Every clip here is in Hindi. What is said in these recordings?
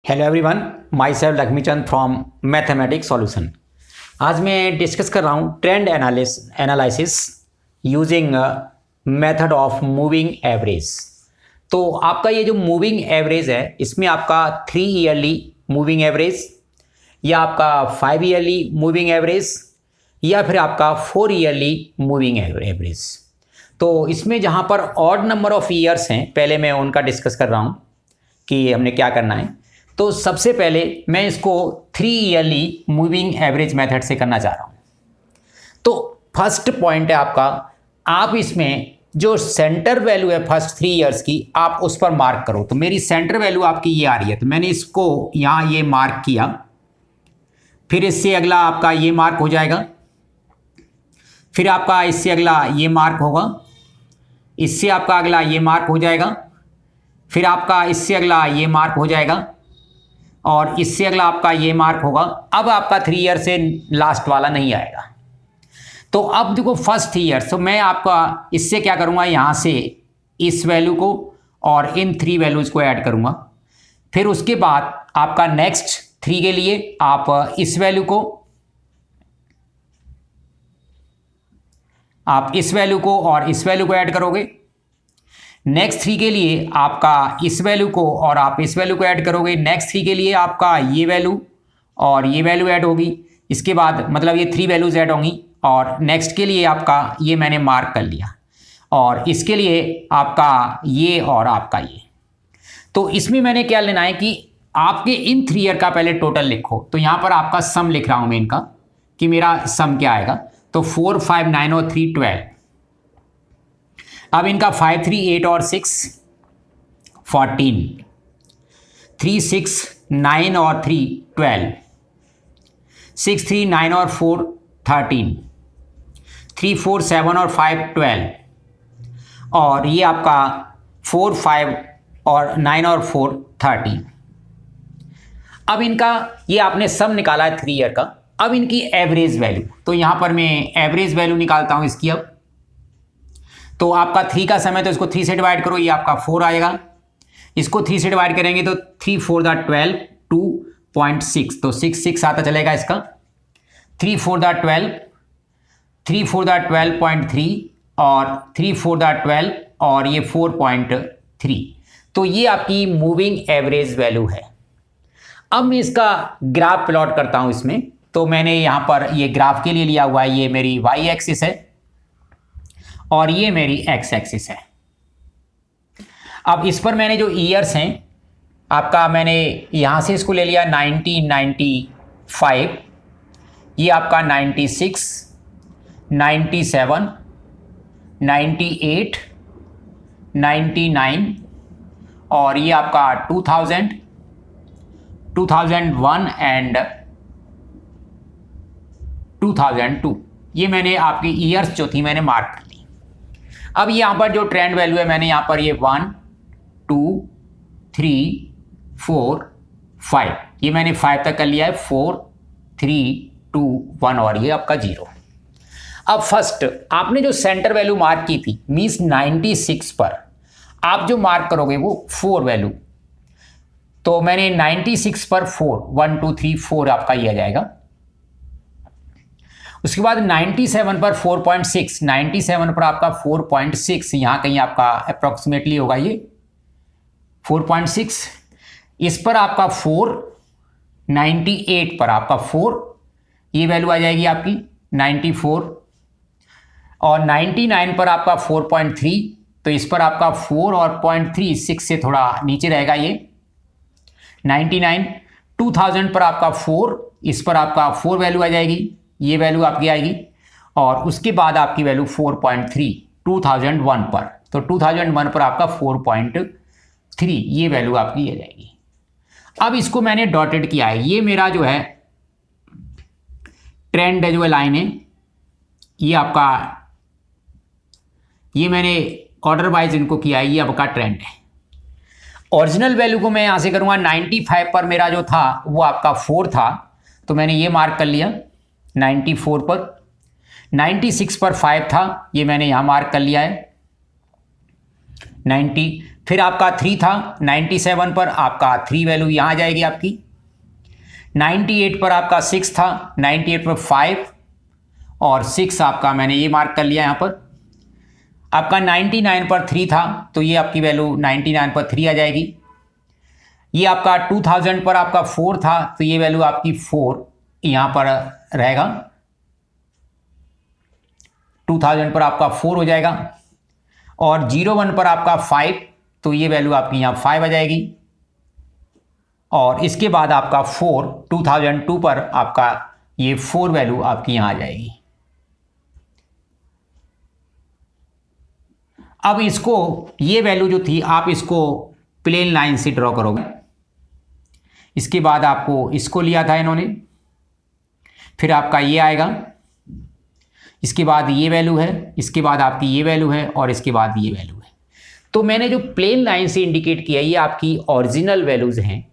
Hello everyone, my self Laxmichand from mathematics solution. आज मैं डिस्कस कर रहा हूँ trend analysis using method of moving average. तो आपका ये जो मूविंग एवरेज है, इसमें आपका 3 ईयरली मूविंग एवरेज या आपका 5 ईयरली मूविंग एवरेज या फिर आपका 4 ईयरली मूविंग एवरेज। तो इसमें जहाँ पर ऑड नंबर ऑफ ईयर्स हैं, पहले मैं उनका डिस्कस कर रहा हूँ कि हमने क्या करना है। तो सबसे पहले मैं इसको 3 ईयरली मूविंग एवरेज मेथड से करना चाह रहा हूँ। तो फर्स्ट पॉइंट है आपका, आप इसमें जो सेंटर वैल्यू है फर्स्ट 3 ईयर्स की, आप उस पर मार्क करो। तो मेरी सेंटर वैल्यू आपकी ये आ रही है, तो मैंने इसको यहाँ ये मार्क किया। फिर इससे अगला आपका ये मार्क हो जाएगा, फिर आपका इससे अगला ये मार्क होगा, इससे आपका अगला ये मार्क हो जाएगा, फिर आपका इससे अगला ये मार्क हो जाएगा और इससे अगला आपका ये मार्क होगा। अब आपका 3 ईयर से लास्ट वाला नहीं आएगा। तो अब देखो फर्स्ट ईयर, तो मैं आपका इससे क्या करूँगा, यहाँ से इस वैल्यू को और इन 3 वैल्यूज़ को ऐड करूँगा। फिर उसके बाद आपका नेक्स्ट 3 के लिए आप इस वैल्यू को, आप इस वैल्यू को और इस वैल्यू को ऐड करोगे। नेक्स्ट 3 के लिए आपका इस वैल्यू को और आप इस वैल्यू को ऐड करोगे। नेक्स्ट 3 के लिए आपका ये वैल्यू और ये वैल्यू ऐड होगी। इसके बाद मतलब ये 3 वैल्यूज़ ऐड होंगी और नेक्स्ट के लिए आपका ये मैंने मार्क कर लिया और इसके लिए आपका ये और आपका ये। तो इसमें मैंने क्या लेना है कि आपके इन 3 ईयर का पहले टोटल लिखो। तो यहाँ पर आपका सम लिख रहा हूँ मैं इनका कि मेरा सम क्या आएगा। तो 4, 5, 9 और 3, 12। अब इनका 5, 3, 8 और 6, 14, 3, 6, 9 और 3, 12, 6, 3, 9 और 4, 13, 3, 4, 7 और 5, 12 और ये आपका 4, 5 और 9 और 4, 13। अब इनका ये आपने सम निकाला है 3 ईयर का। अब इनकी एवरेज वैल्यू, तो यहाँ पर मैं एवरेज वैल्यू निकालता हूँ इसकी। अब तो आपका 3 का सम है तो इसको 3 से डिवाइड करो, ये आपका 4 आएगा। इसको 3 से डिवाइड करेंगे तो 3, 4 दा 12, 2.6, तो 6, 6 आता चलेगा इसका। 3, 4 दा 12, 3, 4 दा 12.3 और 3, 4 दा 12 और ये 4.3। तो ये आपकी मूविंग एवरेज वैल्यू है। अब मैं इसका ग्राफ प्लॉट करता हूँ इसमें। तो मैंने यहाँ पर ये ग्राफ के लिए लिया हुआ है, ये मेरी वाई एक्सिस है और ये मेरी एक्स एक्सिस है। अब इस पर मैंने जो ईयर्स हैं आपका, मैंने यहाँ से इसको ले लिया 1995, ये आपका 96, 97, 98, 99 और ये आपका 2000, 2001 एंड 2002। ये मैंने आपकी ईयर्स जो थी मैंने मार्क कर ली। अब यहाँ पर जो ट्रेंड वैल्यू है, मैंने यहाँ पर ये 1, 2, 3, 4, 5, ये मैंने 5 तक कर लिया है। 4, 3, 2, 1 और ये आपका 0। अब फर्स्ट आपने जो सेंटर वैल्यू मार्क की थी मीन्स 96 पर आप जो मार्क करोगे वो 4 वैल्यू। तो मैंने 96 पर 4, 1, 2, 3, 4 आपका ये आ जाएगा। उसके बाद 97 पर 4.6, 97 पर आपका 4.6, यहाँ कहीं आपका अप्रोक्सीमेटली होगा ये 4.6। इस पर आपका 4, 98 पर आपका 4, ये वैल्यू आ जाएगी आपकी 94 और 99 पर आपका 4.3, तो इस पर आपका 4 और 0.3, 6 से थोड़ा नीचे रहेगा ये 99। 2000 पर आपका 4, इस पर आपका 4 वैल्यू आ जाएगी, ये वैल्यू आपकी आएगी और उसके बाद आपकी वैल्यू 4.3 2001 पर। तो 2001 पर आपका 4.3 ये वैल्यू आपकी आ जाएगी। अब इसको मैंने डॉटेड किया है, ये मेरा जो है ट्रेंड है, जो है लाइन है, ये आपका, ये मैंने ऑर्डर वाइज इनको किया है, ये आपका ट्रेंड है। ओरिजिनल वैल्यू को मैं यहाँ से करूँगा 95 पर मेरा जो था वो आपका 4 था, तो मैंने ये मार्क कर लिया 94 पर। 96 पर 5 था, ये मैंने यहाँ मार्क कर लिया है। 90, फिर आपका 3 था 97 पर आपका 3 वैल्यू यहाँ आ जाएगी आपकी। 98 पर आपका 6 था, 98 पर 5 और 6 आपका मैंने ये मार्क कर लिया यहाँ पर। आपका 99 पर 3 था तो ये आपकी वैल्यू 99 पर 3 आ जाएगी। ये आपका 2000 पर आपका 4 था तो ये वैल्यू आपकी 4 यहाँ पर रहेगा। 2000 पर आपका 4 हो जाएगा और 01 पर आपका 5 तो ये वैल्यू आपकी यहाँ 5 आ जाएगी। और इसके बाद आपका 4 2002 पर आपका ये 4 वैल्यू आपकी यहाँ आ जाएगी। अब इसको ये वैल्यू जो थी आप इसको प्लेन लाइन से ड्रॉ करोगे। इसके बाद आपको इसको लिया था इन्होंने, फिर आपका ये आएगा, इसके बाद ये वैल्यू है, इसके बाद आपकी ये वैल्यू है और इसके बाद ये वैल्यू है। तो मैंने जो प्लेन लाइन से इंडिकेट किया ये आपकी ओरिजिनल वैल्यूज हैं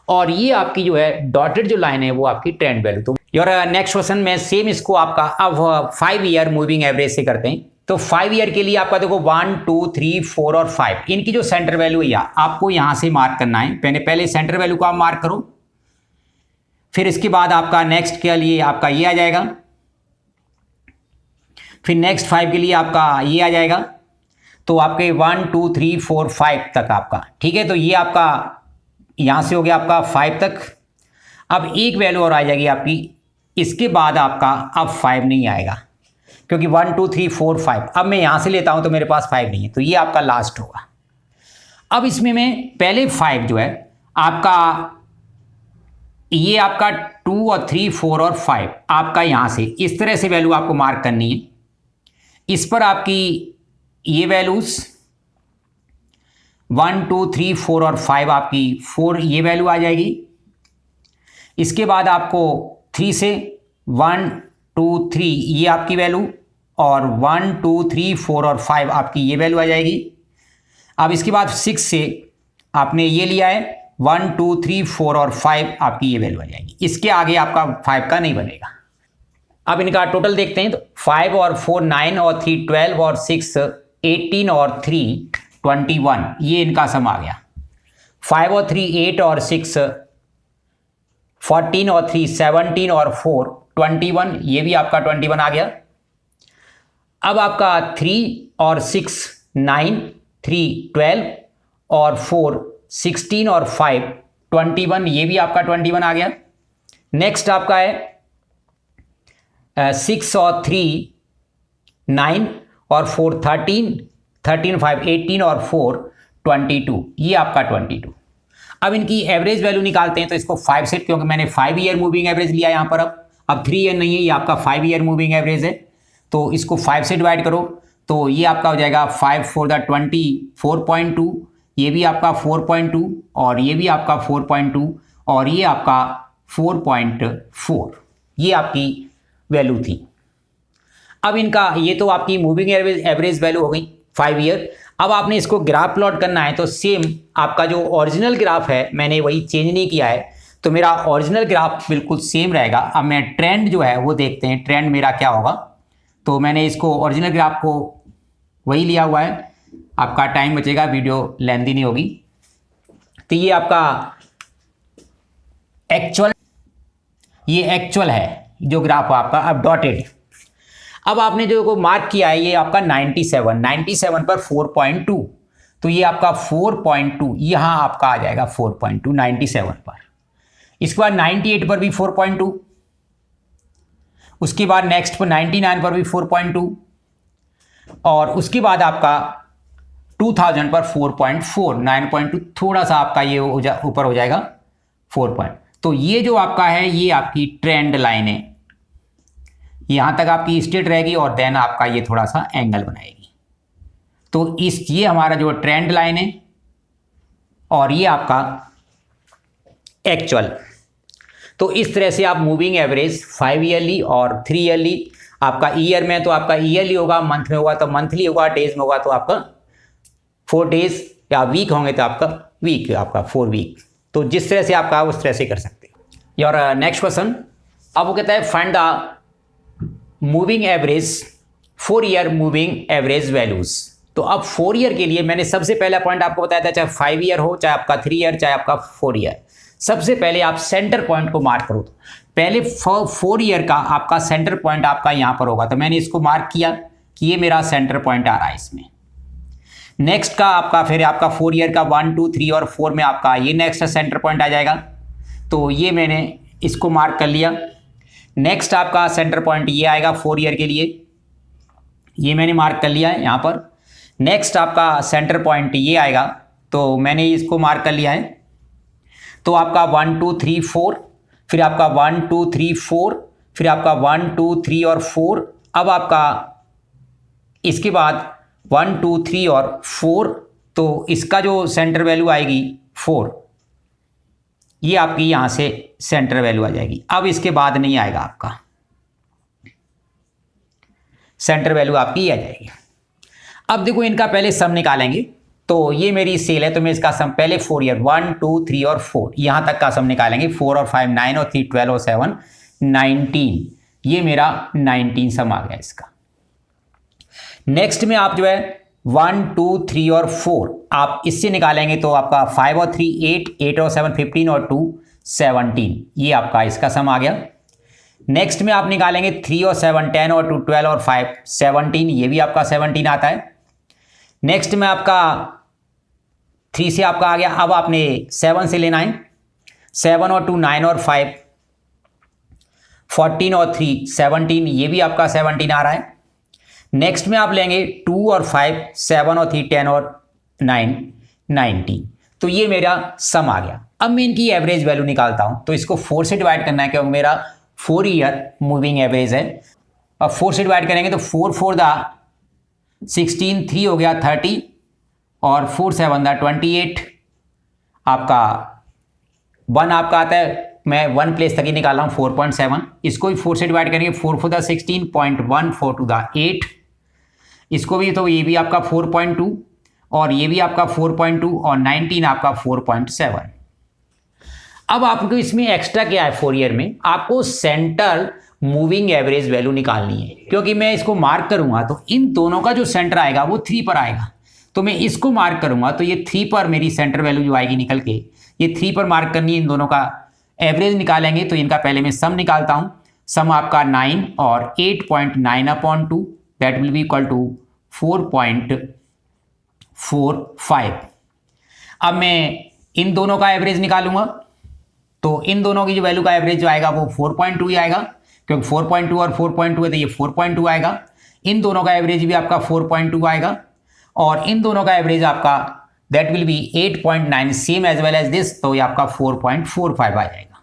और ये आपकी जो है डॉटेड जो लाइन है वो आपकी ट्रेंड वैल्यू। तो योर नेक्स्ट क्वेश्चन में सेम इसको आपका अब 5 ईयर मूविंग एवरेज से करते हैं। तो 5 ईयर के लिए आपका देखो 1 2 3 4 और 5 इनकी जो सेंटर वैल्यू है आपको यहां से मार्क करना है। पहले सेंटर वैल्यू को आप मार्क करो, फिर इसके बाद आपका नेक्स्ट के लिए आपका ये आ जाएगा, फिर नेक्स्ट 5 के लिए आपका ये आ जाएगा। तो आपके 1 2 3 4 5 तक आपका ठीक है। तो ये आपका यहां से हो गया आपका 5 तक। अब एक वैल्यू और आ जाएगी आपकी, इसके बाद आपका अब 5 नहीं आएगा क्योंकि 1 2 3 4 5 अब मैं यहां से लेता हूं तो मेरे पास 5 नहीं है, तो ये आपका लास्ट होगा। अब इसमें मैं पहले 5 जो है आपका ये आपका 2 और 3 4 और 5 आपका यहां से इस तरह से वैल्यू आपको मार्क करनी है। इस पर आपकी ये वैल्यूज 1 2 3 4 और 5 आपकी 4 ये वैल्यू आ जाएगी। इसके बाद आपको 3 से 1 2 3 ये आपकी वैल्यू और 1 2 3 4 और 5 आपकी ये वैल्यू आ जाएगी। अब इसके बाद 6 से आपने ये लिया है 1 2 3 4 और 5 आपकी ये वैल्यू आ जाएगी। इसके आगे आपका 5 का नहीं बनेगा। अब इनका टोटल देखते हैं तो 5 और 4 9 और 3 12 और 6 18 और 3 21 ये इनका सम आ गया। 5 और 3 8 और 6 14 और 3 17 और 4 21 ये भी आपका 21 आ गया। अब आपका 3 और 6 9 3 12 और 4 16 और 5 21 ये भी आपका 21 आ गया। नेक्स्ट आपका है 6 और 3 9 और 4 13 13 5 18 और 4 22 ये आपका 22। अब इनकी एवरेज वैल्यू निकालते हैं तो इसको 5 से, क्योंकि मैंने 5 ईयर मूविंग एवरेज लिया यहाँ पर। अब 3 ईयर नहीं है, ये आपका 5 ईयर मूविंग एवरेज है। तो इसको 5 से डिवाइड करो तो ये आपका हो जाएगा 5 4 24.2, ये भी आपका 4.2 और ये भी आपका 4.2 और ये आपका 4.4 ये आपकी वैल्यू थी। अब इनका ये तो आपकी मूविंग एवरेज वैल्यू हो गई 5 ईयर। अब आपने इसको ग्राफ प्लॉट करना है तो सेम आपका जो ओरिजिनल ग्राफ है मैंने वही चेंज नहीं किया है, तो मेरा ओरिजिनल ग्राफ बिल्कुल सेम रहेगा। अब मैं ट्रेंड जो है वो देखते हैं, ट्रेंड मेरा क्या होगा। तो मैंने इसको ओरिजिनल ग्राफ को वही लिया हुआ है, आपका टाइम बचेगा, वीडियो लेंथी नहीं होगी। तो ये आपका एक्चुअल, ये एक्चुअल है जो ग्राफ आपका अब डॉटेड। अब आपने जो को मार्क किया है ये आपका 97 पर 4.2, तो ये आपका 4.2 यहां आपका आ जाएगा 4.2 97 पर। इसके बाद 98 पर भी 4.2, उसके बाद नेक्स्ट पर 99 पर भी 4.2 और उसके बाद आपका 2000 पर 4.4 9.2 थोड़ा सा आपका ये ऊपर हो जाएगा 4. तो ये जो आपका है ये आपकी ट्रेंड लाइन है, यहां तक आपकी स्ट्रेट रहेगी और देन आपका ये थोड़ा सा एंगल बनाएगी। तो ये हमारा जो ट्रेंड लाइन है और ये आपका एक्चुअल। तो इस तरह से आप मूविंग एवरेज 5 ईयरली और 3 ईयरली, आपका ईयर में तो आपका ईयरली होगा, मंथ में होगा तो मंथली होगा, डेज में होगा तो आपका 4 डेज या वीक होंगे तो आपका वीक, आपका 4 वीक। तो जिस तरह से आपका उस तरह से कर सकते हो। योर नेक्स्ट क्वेश्चन, अब वो कहता है find the moving average 4 year moving average values तो अब 4 ईयर के लिए मैंने सबसे पहला पॉइंट आपको बताया था, चाहे 5 ईयर हो, चाहे आपका 3 ईयर, चाहे आपका 4 ईयर, सबसे पहले आप सेंटर पॉइंट को मार्क करो। पहले 4 ईयर का आपका सेंटर पॉइंट आपका यहाँ पर होगा, तो मैंने इसको मार्क किया कि ये मेरा सेंटर पॉइंट आ रहा है इसमें। नेक्स्ट का आपका फिर आपका 4 ईयर का 1, 2, 3 और 4 में आपका ये नेक्स्ट सेंटर पॉइंट आ जाएगा, तो ये मैंने इसको मार्क कर लिया। नेक्स्ट आपका सेंटर पॉइंट ये आएगा 4 ईयर के लिए, ये मैंने मार्क कर लिया है यहाँ पर। नेक्स्ट आपका सेंटर पॉइंट ये आएगा, तो मैंने इसको मार्क कर लिया है। तो आपका 1, 2, 3, 4, फिर आपका 1, 2, 3, 4, फिर आपका 1, 2, 3 और 4। अब आपका इसके बाद 1, 2, 3 और 4, तो इसका जो सेंटर वैल्यू आएगी 4, ये आपकी यहां से सेंटर वैल्यू आ जाएगी। अब इसके बाद नहीं आएगा आपका सेंटर वैल्यू, आपकी ये आ जाएगी। अब देखो इनका पहले सम निकालेंगे, तो ये मेरी सेल है, तो मैं इसका सम पहले 4 ईयर 1, 2, 3 और 4 यहां तक का सम निकालेंगे। 4 और 5 9 और 3 12 और 7 19, ये मेरा 19 सम आ गया इसका। नेक्स्ट में आप जो है 1, 2, 3 और 4 आप इससे निकालेंगे, तो आपका 5 और 3 8, 8 और 7 15 और 2 17, ये आपका इसका सम आ गया। नेक्स्ट में आप निकालेंगे 3 और 7 10 और 2 12 और 5 17, ये भी आपका 17 आता है। नेक्स्ट में आपका 3 से आपका आ गया। अब आपने 7 से लेना है, 7 और 2 9 और 5 14 और 3 17, ये भी आपका 17 आ रहा है। नेक्स्ट में आप लेंगे 2 और 5 7 और 3 10 और 9 19, तो ये मेरा सम आ गया। अब मैं इनकी एवरेज वैल्यू निकालता हूं, तो इसको 4 से डिवाइड करना है क्योंकि मेरा 4 ईयर मूविंग एवरेज है। अब 4 से डिवाइड करेंगे तो 4 4 दा 16, 3 हो गया 30 और 4 7 दा 28, आपका 1 आपका आता है, मैं 1 प्लेस तक ही निकाल रहा हूँ 4.7। इसको भी 4 से डिवाइड करेंगे, 4 4 दा 16, 0.1 4 2 दा 8, इसको भी, तो ये भी आपका 4.2 और ये भी आपका 4.2 और 19 आपका 4.7। अब आपको इसमें एक्स्ट्रा क्या है, 4 ईयर में आपको सेंटर मूविंग एवरेज वैल्यू निकालनी है, क्योंकि मैं इसको मार्क करूंगा तो इन दोनों का जो सेंटर आएगा वो 3 पर आएगा, तो मैं इसको मार्क करूंगा तो ये 3 पर मेरी सेंटर वैल्यू जो आएगी निकल के, ये 3 पर मार्क करनी है। इन दोनों का एवरेज निकालेंगे, तो इनका पहले मैं सम निकालता हूं। सम आपका 9 और 8.9/2, that will be equal to 4.45। अब मैं इन दोनों का एवरेज निकालूंगा, तो इन दोनों की जो वैल्यू का एवरेज जो आएगा वो 4.2 ही आएगा, क्योंकि 4.2 और 4.2 है तो ये 4.2 आएगा। इन दोनों का एवरेज भी आपका 4.2 आएगा और इन दोनों का एवरेज आपका that will be 8.9, same as well as this, तो ये आपका 4.45 आ जाएगा।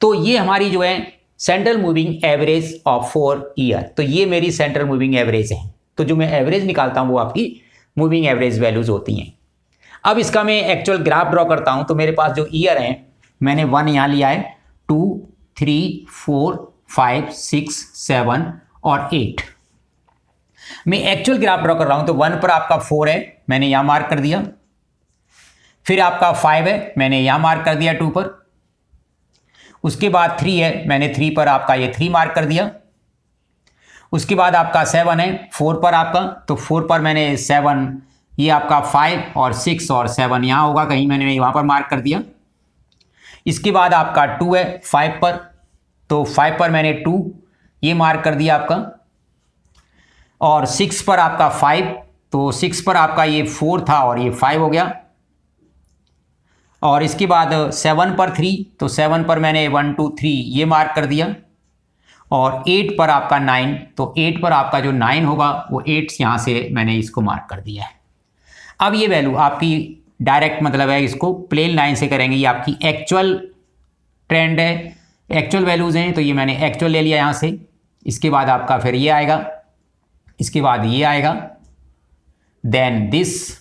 तो ये हमारी जो है central moving average of 4 year, तो ये मेरी सेंट्रल मूविंग एवरेज है। तो जो मैं एवरेज निकालता हूं वो आपकी मूविंग एवरेज वैल्यूज होती हैं। अब इसका मैं एक्चुअल ग्राफ ड्रॉ करता हूं, तो मेरे पास जो ईयर है, मैंने 1 यहां लिया है, 2 3 4 5 6 7 और 8। मैं एक्चुअल ग्राफ ड्रॉ कर रहा हूं, तो 1 पर आपका 4 है, मैंने यहां मार्क कर दिया। फिर आपका 5 है, मैंने यहां मार्क कर दिया 2 पर। उसके बाद 3 है, मैंने 3 पर आपका ये 3 मार्क कर दिया। उसके बाद आपका 7 है 4 पर आपका, तो 4 पर मैंने 7, ये आपका 5 और 6 और 7 यहाँ होगा कहीं, मैंने वहाँ पर मार्क कर दिया। इसके बाद आपका 2 है 5 पर, तो 5 पर मैंने 2 ये मार्क कर दिया आपका। और 6 पर आपका 5, तो 6 पर आपका ये 4 था और ये 5 हो गया। और इसके बाद 7 पर 3, तो 7 पर मैंने 1 2 3 ये मार्क कर दिया। और 8 पर आपका 9, तो 8 पर आपका जो 9 होगा वो 8 यहाँ से मैंने इसको मार्क कर दिया है। अब ये वैल्यू आपकी डायरेक्ट मतलब है, इसको प्लेन लाइन से करेंगे, ये आपकी एक्चुअल ट्रेंड है, एक्चुअल वैल्यूज़ हैं, तो ये मैंने एक्चुअल ले लिया यहाँ से। इसके बाद आपका फिर ये आएगा, इसके बाद ये आएगा, देन दिस,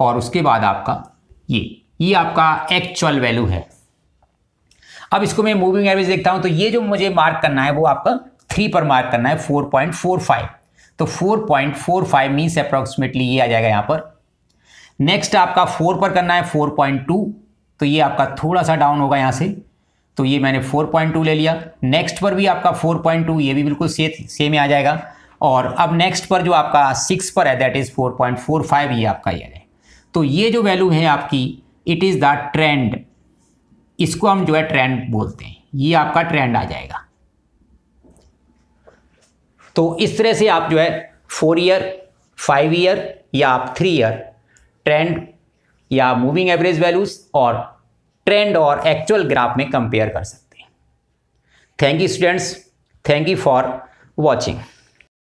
और उसके बाद आपका ये आपका एक्चुअल वैल्यू है। अब इसको मैं मूविंग एवरेज देखता हूं, तो ये जो मुझे मार्क करना है वो आपका 3 पर मार्क करना है, 4.45, तो 4.45 मीन्स अप्रॉक्सीमेटली ये आ जाएगा यहाँ पर। नेक्स्ट आपका 4 पर करना है 4.2, तो ये आपका थोड़ा सा डाउन होगा यहाँ से, तो ये मैंने 4.2 ले लिया। नेक्स्ट पर भी आपका 4.2, ये भी बिल्कुल सेम ही आ जाएगा। और अब नेक्स्ट पर जो आपका 6 पर है दैट इज़ 4.45, ये आपका ईयर है। तो ये जो वैल्यू है आपकी, इट इज़ द ट्रेंड, इसको हम जो है ट्रेंड बोलते हैं, ये आपका ट्रेंड आ जाएगा। तो इस तरह से आप जो है 4 ईयर, 5 ईयर या आप 3 ईयर ट्रेंड या मूविंग एवरेज वैल्यूज और ट्रेंड और एक्चुअल ग्राफ में कंपेयर कर सकते हैं। Thank you students, thank you for watching.